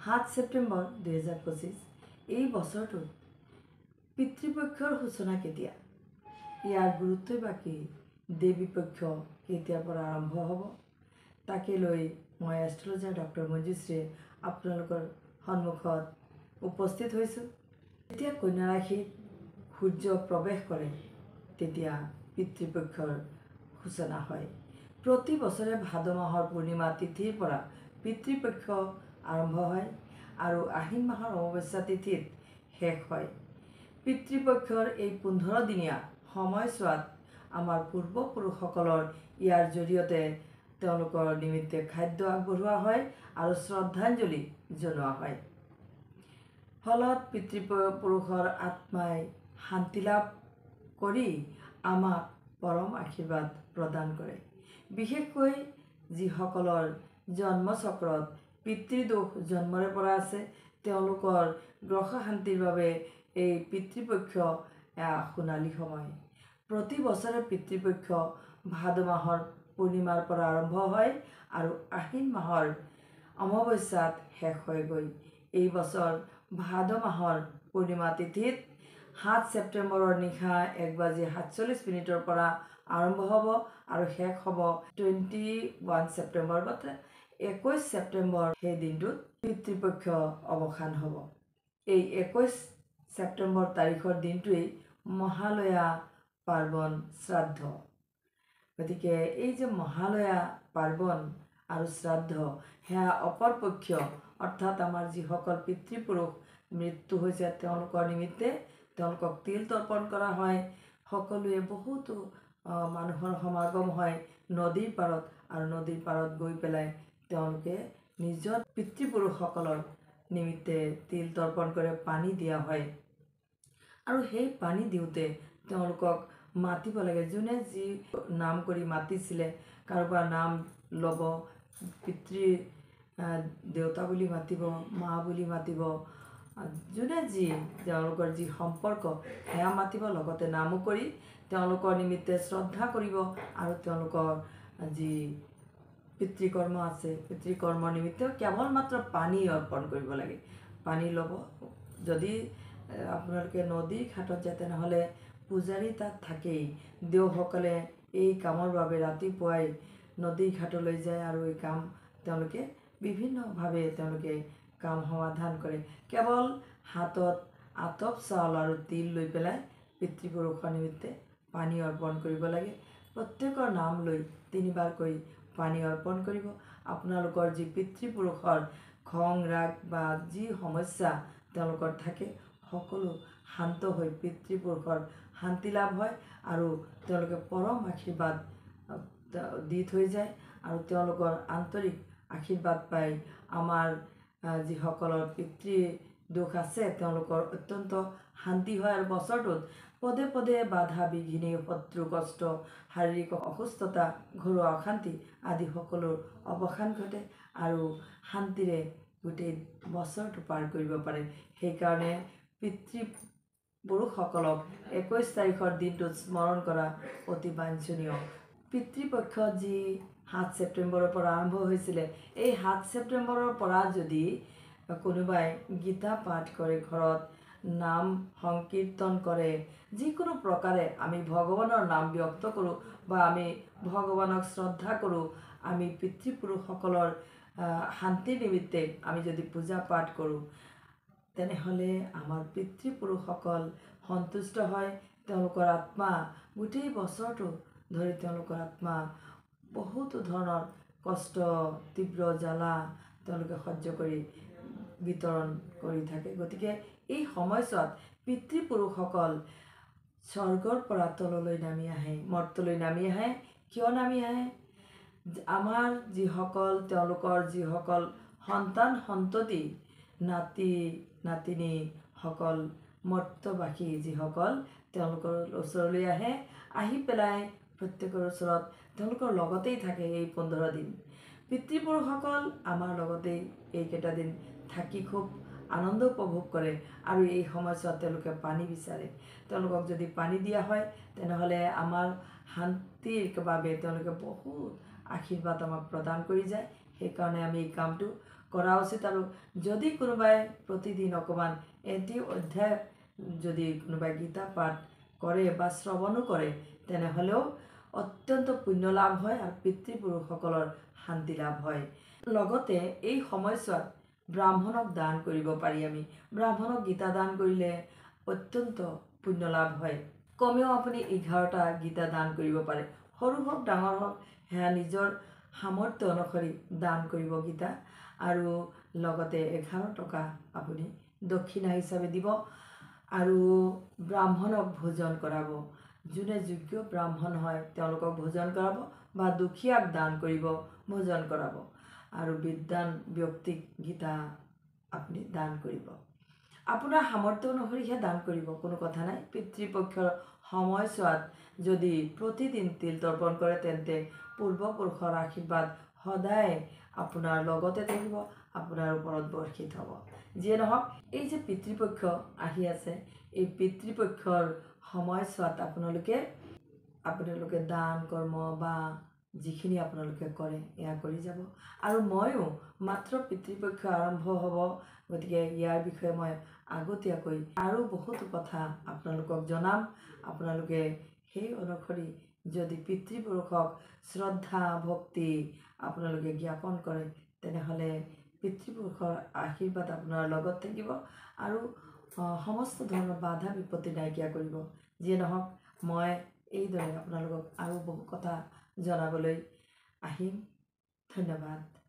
7 ছেপ্টেম্বৰ 2025 এই বছৰটোত পিতৃপক্ষৰ সূচনা কেতিয়া? ইয়াৰ গুৰুত্বই বা কি? দেৱী পক্ষ কেতিয়াৰ পৰা আৰম্ভ হ'ব? তাকে লৈ মই এষ্ট্ৰলজাৰ ডক্টৰ মঞ্জুশ্ৰীয়ে আপোনালোকৰ সন্মুখত উপস্থিত হৈছোঁ। যেতিয়া কন্যা ৰাশিত সূৰ্য প্ৰৱেশ কৰে তেতিয়া পিতৃপক্ষৰ সূচনা হয়। প্ৰতি বছৰে ভাদ মাহৰ পূৰ্ণিমা তিথিৰ পৰা পিতৃপক্ষ আৰম্ভ হয় আৰু আহিন মাহৰ অমাৱস্যা তিথিত শেষ হয়। পিতৃপক্ষৰ এই 15 দিনীয়া সময়ছোৱাত আমাৰ পূৰ্বপুৰুষসকলৰ ইয়াৰ জৰিয়তে তেওঁলোকৰ নিমিত্তে খাদ্য আগবঢ়োৱা হয় আৰু শ্ৰদ্ধাঞ্জলি জনোৱা হয়। ফলত পিতৃপুৰুষৰ আত্মাই শান্তি লাভ কৰি আমাক পৰম আশীৰ্বাদ প্ৰদান কৰে। বিশেষকৈ যিসকলৰ জন্মচক্ৰত পিতৃদোষ জন্মৰে পৰা আছে তেওঁলোকৰ গ্ৰহ শান্তিৰ বাবে এই পিতৃপক্ষ সোণালী সময়। প্ৰতি বছৰে পিতৃপক্ষ ভাদ মাহৰ পূৰ্ণিমাৰ পৰা আৰম্ভ হয় আৰু আহিন মাহৰ অমাৱস্যাত শেষ হয়গৈ। এই বছৰ ভাদ মাহৰ পূৰ্ণিমা তিথিত 7 ছেপ্টেম্বৰৰ নিশা 1:47 পৰা আৰম্ভ হ'ব আৰু শেষ হ'ব 21 ছেপ্টেম্বৰ বা 21 ছেপ্টেম্বৰ। সেই দিনটোত পিতৃপক্ষ অৱসান হ'ব। এই 21 ছেপ্টেম্বৰ তাৰিখৰ দিনটোৱেই মহালয়া পাৰ্বণ শ্ৰাদ্ধ। গতিকে এই যে মহালয়া পাৰ্বণ আৰু শ্ৰাদ্ধ সেয়া অপৰপক্ষ অৰ্থাৎ আমাৰ যিসকল পিতৃপুৰুষ মৃত্যু হৈছে তেওঁলোকৰ নিমিত্তে তেওঁলোকক তিল তৰ্পণ কৰা হয়। সকলোৱে বহুতো মানুহৰ সমাগম হয় নদীৰ পাৰত আৰু নদীৰ পাৰত গৈ পেলাই তেওঁলোকে নিজৰ পিতৃপুৰুষসকলৰ নিমিত্তে তিল তৰ্পণ কৰে, পানী দিয়া হয় আৰু সেই পানী দিওঁতে তেওঁলোকক মাতিব লাগে। যোনে যি নাম কৰি মাতিছিলে, কাৰোবাৰ নাম ল'ব, পিতৃ দেউতা বুলি মাতিব, মা বুলি মাতিব, যোনে যি তেওঁলোকৰ যি সম্পৰ্ক সেয়া মাতিব, লগতে নামো কৰি তেওঁলোকৰ নিমিত্তে শ্ৰদ্ধা কৰিব আৰু তেওঁলোকৰ যি পিতৃকৰ্ম আছে পিতৃকৰ্মৰ নিমিত্তে কেৱল মাত্ৰ পানী অৰ্পণ কৰিব লাগে। পানী ল'ব। যদি আপোনালোকে নদীৰ ঘাটত যায় তেনেহ'লে পূজাৰী তাত থাকেই। দেওসকলে এই কামৰ বাবে ৰাতিপুৱাই নদীৰ ঘাটলৈ যায় আৰু এই কাম তেওঁলোকে বিভিন্নভাৱে তেওঁলোকে কাম সমাধান কৰে। কেৱল হাতত আতপ চাউল আৰু তিল লৈ পেলাই পিতৃপুৰুষৰ নিমিত্তে পানী অৰ্পণ কৰিব লাগে। প্ৰত্যেকৰ নাম লৈ 3বাৰকৈ পানী অৰ্পণ কৰিব। আপোনালোকৰ যি পিতৃপুৰুষৰ খং ৰাগ বা যি সমস্যা তেওঁলোকৰ থাকে সকলো শান্ত হৈ পিতৃপুৰুষৰ শান্তি লাভ হয় আৰু তেওঁলোকে পৰম আশীৰ্বাদ দি থৈ যায় আৰু তেওঁলোকৰ আন্তৰিক আশীৰ্বাদ পাই আমাৰ যিসকলৰ পিতৃ দোষ আছে তেওঁলোকৰ অত্যন্ত শান্তি হয় আৰু বছৰটোত পদে পদে বাধা বিঘিনি, শত্ৰু কষ্ট, শাৰীৰিক অসুস্থতা, ঘৰুৱা অশান্তি আদি সকলোৰ অৱসান ঘটে আৰু শান্তিৰে গোটেই বছৰটো পাৰ কৰিব পাৰে। সেইকাৰণে পিতৃপুৰুষসকলক 21 তাৰিখৰ দিনটোত স্মৰণ কৰা অতি বাঞ্ছনীয়। পিতৃপক্ষ যি 7 ছেপ্টেম্বৰৰ পৰা আৰম্ভ হৈছিলে, এই 7 ছেপ্টেম্বৰৰ পৰা যদি কোনোবাই গীতা পাঠ কৰে, ঘৰত নাম সংকীৰ্তন কৰে, যিকোনো প্ৰকাৰে আমি ভগৱানৰ নাম ব্যক্ত কৰোঁ বা আমি ভগৱানক শ্ৰদ্ধা কৰোঁ, আমি পিতৃপুৰুষসকলৰ শান্তিৰ নিমিত্তে আমি যদি পূজা পাঠ কৰোঁ তেনেহ'লে আমাৰ পিতৃপুৰুষসকল সন্তুষ্ট হয়। তেওঁলোকৰ আত্মা গোটেই বছৰটো ধৰি তেওঁলোকৰ আত্মা বহুতো ধৰণৰ কষ্ট, তীব্ৰ জ্বালা তেওঁলোকে সহ্য কৰি বিতৰণ কৰি থাকে। গতিকে এই সময়ছোৱাত পিতৃপুৰুষসকল স্বৰ্গৰ পৰা তললৈ নামি আহে, মৰ্তলৈ নামি আহে। কিয় নামি আহে? আমাৰ যিসকল তেওঁলোকৰ যিসকল সন্তান সন্ততি, নাতি নাতিনীসকল মৰ্তবাসী যিসকল তেওঁলোকৰ ওচৰলৈ আহে, আহি পেলাই প্ৰত্যেকৰ ওচৰত তেওঁলোকৰ লগতেই থাকে এই 15 দিন। পিতৃপুৰুষসকল আমাৰ লগতেই এইকেইটা দিন থাকি খুব আনন্দ উপভোগ কৰে আৰু এই সময়ছোৱাত তেওঁলোকে পানী বিচাৰে। তেওঁলোকক যদি পানী দিয়া হয় তেনেহ'লে আমাৰ শান্তিৰ বাবে তেওঁলোকে বহুত আশীৰ্বাদ আমাক প্ৰদান কৰি যায়। সেইকাৰণে আমি এই কামটো কৰা উচিত। আৰু যদি কোনোবাই প্ৰতিদিন অকণমান এটি অধ্যায় যদি কোনোবাই গীতা পাঠ কৰে বা শ্ৰৱণো কৰে তেনেহ'লেও অত্যন্ত পুণ্য লাভ হয় আৰু পিতৃপুৰুষসকলৰ শান্তি লাভ হয়। লগতে এই সময়ছোৱাত ব্ৰাহ্মণক দান কৰিব পাৰি। আমি ব্ৰাহ্মণক গীতা দান কৰিলে অত্যন্ত পুণ্য লাভ হয়। কমেও আপুনি 11টা গীতা দান কৰিব পাৰে। সৰু হওক ডাঙৰ হওক সেয়া নিজৰ সামৰ্থ্য অনুসৰি দান কৰিব গীতা। আৰু লগতে 11 টকা আপুনি দক্ষিণা হিচাপে দিব আৰু ব্ৰাহ্মণক ভোজন কৰাব। যোনে যোগ্য ব্ৰাহ্মণ হয় তেওঁলোকক ভোজন কৰাব বা দুখীয়াক দান কৰিব, ভোজন কৰাব। আৰু বিদ্বান ব্যক্তিক গীতা আপুনি দান কৰিব। আপোনাৰ সামৰ্থ্য অনুসৰিহে দান কৰিব, কোনো কথা নাই। পিতৃপক্ষৰ সময়ছোৱাত যদি প্ৰতিদিন তিল তৰ্পণ কৰে তেন্তে পূৰ্বপুৰুষৰ আশীৰ্বাদ সদায় আপোনাৰ লগতে থাকিব, আপোনাৰ ওপৰত বৰ্ষিত হ'ব। যিয়ে নহওক, এই যে পিতৃপক্ষ আহি আছে, এই পিতৃপক্ষৰ সময়ছোৱাত আপোনালোকে দান কৰ্ম বা যিখিনি আপোনালোকে কৰে এয়া কৰি যাব। আৰু ময়ো মাত্ৰ পিতৃপক্ষ আৰম্ভ হ'ব, গতিকে ইয়াৰ বিষয়ে মই আগতীয়াকৈ আৰু বহুতো কথা আপোনালোকক জনাম। আপোনালোকে সেই অনুসৰি যদি পিতৃপুৰুষক শ্ৰদ্ধা ভক্তি আপোনালোকে জ্ঞাপন কৰে তেনেহ'লে পিতৃপুৰুষৰ আশীৰ্বাদ আপোনাৰ লগত থাকিব আৰু সমস্ত ধৰণৰ বাধা বিপত্তি নাইকিয়া কৰিব। যিয়ে নহওক, মই এইদৰে আপোনালোকক আৰু বহু কথা জনাবলৈ আহিম। ধন্যবাদ।